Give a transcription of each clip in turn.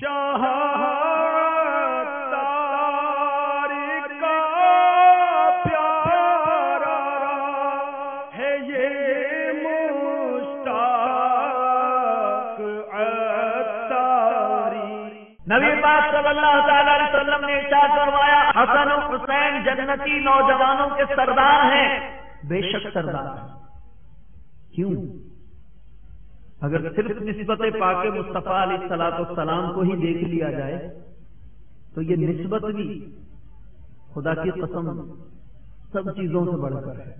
شاہ تاری کا پیارا ہے یہ مشتاق عطاری۔ نبی پاک صلی اللہ تعالی علیہ وسلم نے ارشاد فرمایا حسن و حسین جنتی نوجوانوں کے سردار ہیں۔ بے شک سردار ہیں۔ کیوں؟ اگر صرف نسبت پاک مصطفیٰ علیہ السلام کو ہی دیکھ لیا جائے تو یہ نسبت بھی خدا کی قسم سب چیزوں سے بڑھ کر ہے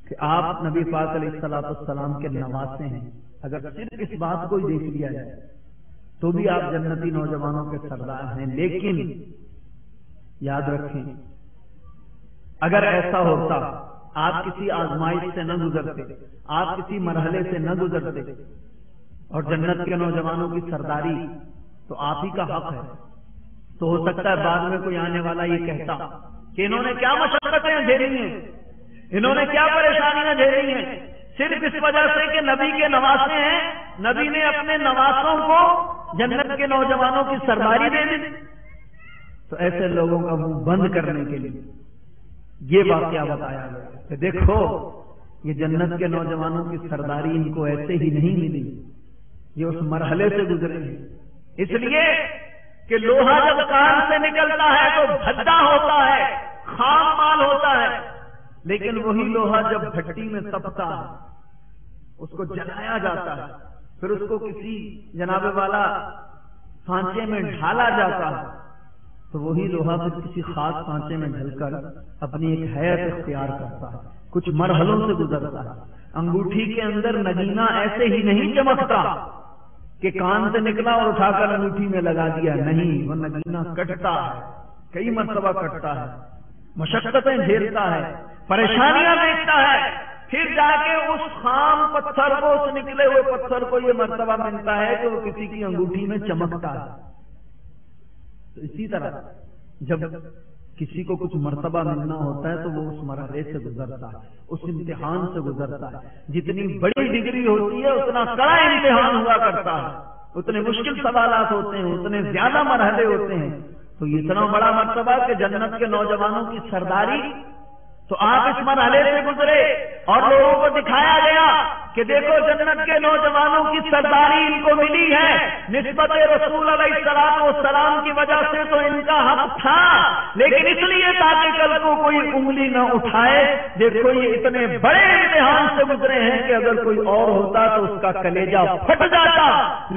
کہ آپ نبی پاک علیہ السلام کے نواسے ہیں۔ اگر صرف اس بات کو ہی دیکھ لیا جائے تو بھی آپ جنتی نوجوانوں کے سردار ہیں۔ لیکن یاد رکھیں اگر ایسا ہوتا آپ کسی آزمائش سے نہ گزرتے، آپ کسی مرحلے سے نہ گزرتے اور جنت کے نوجوانوں کی سرداری تو آپ ہی کا حق ہے، تو ہو سکتا ہے بعد میں کوئی آنے والا یہ کہتا کہ انہوں نے کیا مشقتیں جھیلی ہیں، انہوں نے کیا پریشانیاں جھیلی ہیں، صرف اس وجہ سے کہ نبی کے نواسے ہیں، نبی نے اپنے نواسوں کو جنت کے نوجوانوں کی سرداری دے دی۔ تو ایسے لوگوں کا منہ بند کرنے کے لیے یہ واقعہ بتایا گیا کہ دیکھو یہ جنت کے نوجوانوں کی سرداری ان کو ایسے ہی نہیں ملی، یہ اس مرحلے سے گزرے ہیں۔ اس لیے کہ لوہا جب کان سے نکلتا ہے تو بھدا ہوتا ہے، خام مال ہوتا ہے، لیکن وہی لوہا جب بھٹی میں تپتا ہے اس کو جلایا جاتا ہے، پھر اس کو کسی جناب والا سانچے میں ڈھالا جاتا ہے تو وہی لوہا پھر کسی خاص سانچے میں ڈھل کر اپنی ایک حیت اختیار کرتا ہے، کچھ مرحلوں سے گزرتا ہے۔ انگوٹھی کے اندر نگینہ ایسے ہی نہیں چمکتا کہ کان سے نکلا اور اٹھا کر انگوٹھی میں لگا دیا، نہیں، وہ نگینہ کٹتا ہے، کئی مرتبہ کٹتا ہے، مشقتیں جھیلتا ہے، پریشانیاں دیکھتا ہے، پھر جا کے اس خام پتھر کو، اس نکلے ہوئے پتھر کو یہ مرتبہ ملتا ہے کہ وہ کسی کی انگوٹھی میں چمکتا ہے۔ تو اسی طرح جب کسی کو کچھ مرتبہ ملنا ہوتا ہے تو وہ اس مرحلے سے گزرتا ہے، اس امتحان سے گزرتا ہے۔ جتنی بڑی ڈگری ہوتی ہے اتنا کڑا امتحان ہوا کرتا ہے، اتنے مشکل سوالات ہوتے ہیں، اتنے زیادہ مرحلے ہوتے ہیں۔ تو یہ اتنا بڑا مرتبہ کہ جنت کے نوجوانوں کی سرداری، تو آپ اس مرحلے سے گزرے اور لوگوں کو دکھایا گیا کہ دیکھو جنت کے نوجوانوں کی سرداری ان کو ملی ہے، نسبت رسول علیہ السلام کی وجہ سے تو ان کا حق تھا، لیکن اس لیے تاکہ کل کو کوئی انگلی نہ اٹھائے، دیکھو یہ اتنے بڑے امتحان سے گزرے ہیں کہ اگر کوئی اور ہوتا تو اس کا کلیجہ پھٹ جاتا،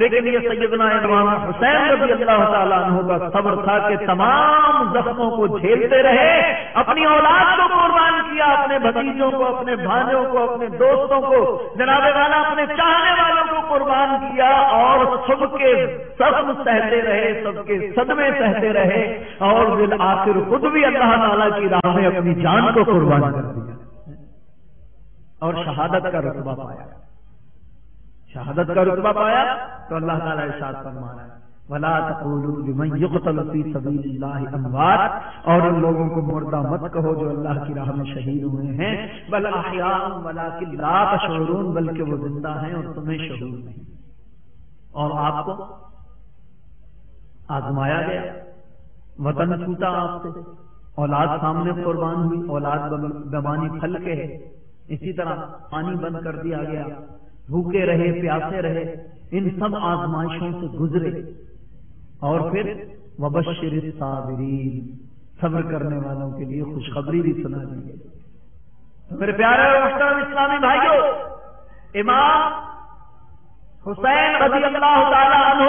لیکن یہ سیدنا امام حسین رضی اللہ تعالیٰ عنہ کا صبر تھا کہ تمام زخموں کو جھیلتے رہے، اپنی اولاد کو قربان کیا، اپنے بھتیجوں کو، اپنے بھائیوں کو، اپنے دوستوں کو، جناب والا اپنے چاہنے والوں کو قربان کیا، اور سب کے زخم سہتے رہے، سب کے صدمے سہتے رہے، اور بالآخر خود بھی اللہ تعالیٰ کی راہ میں اپنی جان کو قربان کر دیا اور شہادت کا رتبہ پایا۔ شہادت کا رتبہ پایا تو اللہ تعالیٰ ارشاد فرما رہا ہے وَلَا تَقُولُوا لِمَنْ يُقْتَلُ فِي سَبِيلِ اللَّهِ أَمْوَاتٌ، اور ان لوگوں کو مردہ مت کہو جو اللہ کی راہ میں شہید ہوئے ہیں، بل احیاء ولیکن لا تشعرون، بلکہ وہ زندہ ہیں اور تمہیں شعور نہیں۔ اور آپ کو آزمایا گیا، وطن چھوٹا آپ سے، اولاد سامنے قربان ہوئی، اولاد گوانی پھل کے ہے، اسی طرح پانی بند کر دیا گیا، بھوکے رہے، پیاسے رہے، ان سب آزمائشوں سے گزرے، اور پھر وبشر الصابرین، صبر کرنے والوں کے لیے خوشخبری بھی سنا دی گئی۔ میرے پیارے اور محترم اسلامی بھائیوں، امام حسین رضی اللہ تعالی عنہ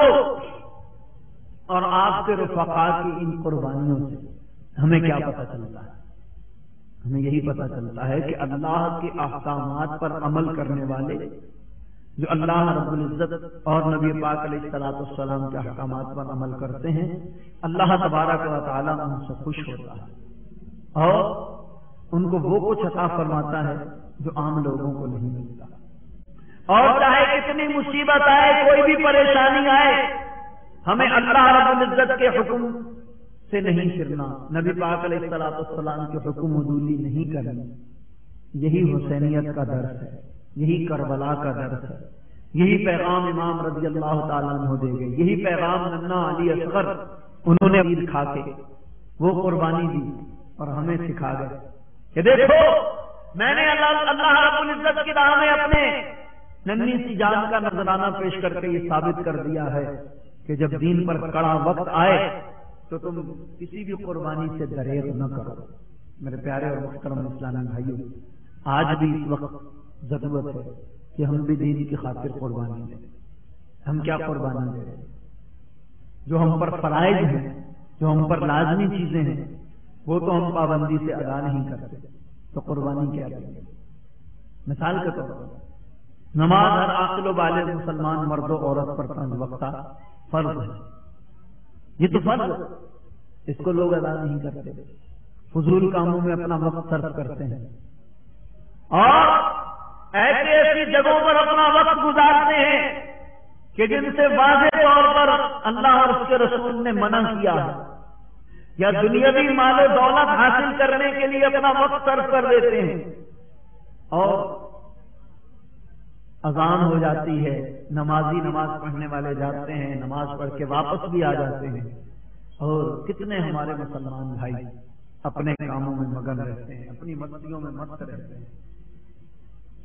اور آپ کے رفقاء کی ان قربانیوں سے ہمیں کیا پتہ چلتا ہے؟ ہمیں یہی پتہ چلتا ہے کہ اللہ کے احکامات پر عمل کرنے والے، جو اللہ رب العزت اور نبی پاک علیہ السلام کے احکامات پر عمل کرتے ہیں، اللہ تبارک و تعالیٰ ان سے خوش ہوتا ہے اور ان کو وہ کچھ عطا فرماتا ہے جو عام لوگوں کو نہیں ملتا۔ اور چاہے کتنی مصیبت آئے، کوئی بھی پریشانی آئے، ہمیں اللہ رب العزت کے حکم سے نہیں پھرنا، نبی پاک علیہ السلام کے حکم عدولی نہیں کرنا۔ یہی حسینیت کا درس ہے، یہی کربلا کا درس ہے۔ یہی پیغام امام رضی اللہ تعالیٰ عنہ دے گئے، یہی پیغام ننا علی اصغر انہوں نے عید کھا کے وہ قربانی دی اور ہمیں سکھا گئے کہ دیکھو میں نے اللہ رب العزت کی راہ میں اپنے ننھی سی جان کا نذرانہ پیش کر کے یہ ثابت کر دیا ہے کہ جب دین پر کڑا وقت آئے تو تم کسی بھی قربانی سے دریغ نہ کرو۔ میرے پیارے اور محترم اسلامی بھائیوں، آج بھی اس وقت ضرورت ہے کہ ہم بھی دین کی خاطر قربانی دیں۔ ہم کیا قربانی دیں؟ جو ہم پر فرائض ہیں، جو ہم پر لازمی چیزیں ہیں، وہ تو ہم پابندی سے ادا نہیں کرتے، تو قربانی کیا دیں گے؟ مثال کے طور پر نماز ہر عاقل و بالغ مسلمان مرد و عورت پر 5 وقتہ فرض ہے۔ یہ تو فرض ہے، اس کو لوگ ادا نہیں کرتے، فضول کاموں میں اپنا وقت صرف کرتے ہیں اور ایسی جگہوں پر اپنا وقت گزارتے ہیں کہ جن سے واضح طور پر اللہ اور اس کے رسول نے منع کیا ہے، یا دنیاوی مال و دولت حاصل کرنے کے لیے اپنا وقت صرف کر دیتے ہیں، اور اذان ہو جاتی ہے، نمازی نماز پڑھنے والے جاتے ہیں، نماز پڑھ کے واپس بھی آ جاتے ہیں، اور کتنے ہمارے مسلمان بھائی اپنے کاموں میں مگن رہتے ہیں، اپنی مستیوں میں مست رہتے ہیں۔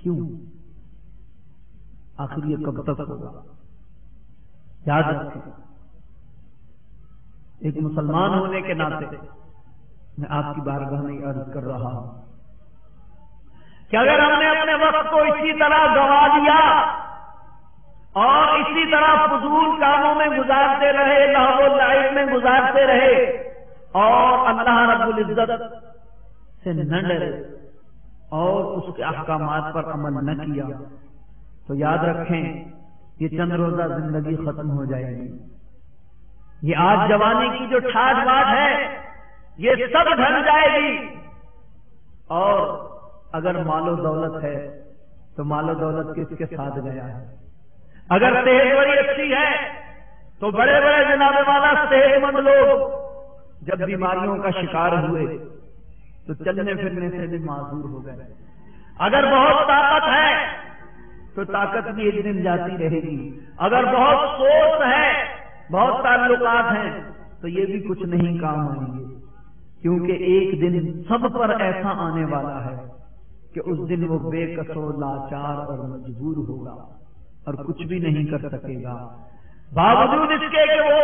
کیوں؟ آخر یہ کب تک ہوگا؟ یاد رکھیں، ایک مسلمان ہونے کے ناطے میں آپ کی بارگاہ میں عرض کر رہا ہوں کہ اگر ہم نے اپنے وقت کو اسی طرح گنوا دیا اور اسی طرح فضول کاموں میں گزارتے رہے، لہو و لعب میں گزارتے رہے اور اللہ رب العزت سے نہ ڈرے اور اس کے احکامات پر عمل نہ کیا، تو یاد رکھیں یہ چند روزہ زندگی ختم ہو جائے گی۔ یہ آج جوانی کی جو ٹھاٹ باٹ ہے یہ سب ڈھل جائے گی، اور اگر مال و دولت ہے تو مال و دولت کس کے ساتھ گیا ہے؟ اگر صحت بڑی اچھی ہے تو بڑے بڑے جناب والا صحت مند لوگ جب بیماریوں کا شکار ہوئے تو چلنے پھرنے سے بھی معذور ہو گئے۔ اگر بہت طاقت ہے تو طاقت بھی ایک دن جاتی رہے گی، اگر بہت سوچ ہے، بہت تعلقات ہیں، تو یہ بھی کچھ نہیں کام آئیں گے، کیونکہ ایک دن سب پر ایسا آنے والا ہے کہ اس دن وہ بے کسو لاچار اور مجبور ہوگا اور کچھ بھی نہیں کر سکے گا، باوجود اس کے کہ وہ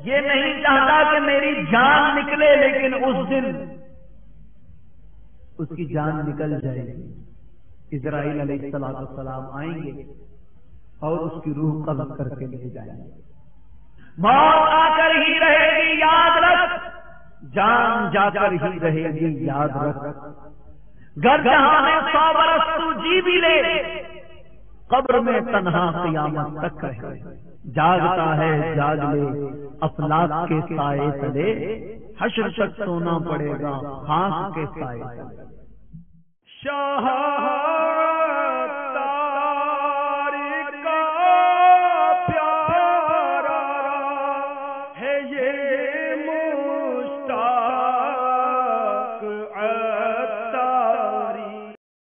یہ نہیں چاہتا کہ میری جان نکلے، لیکن اس دن اس کی جان نکل جائے گی۔ اسرائیل علیہ السلام آئیں گے اور اس کی روح قبض کر کے لے جائیں گے۔ موت آ کر ہی رہے گی، یاد رکھ، جان جا کر ہی رہے گی، یاد رکھ، گر جہاں میں 100 برس تو جی بھی لے، قبر میں تنہا قیامت تک رہے، جاگتا ہے جاگ لے افلاک کے سائے تلے، حشر تک سونا پڑے گا خاک کے سائے تلے۔ شاہ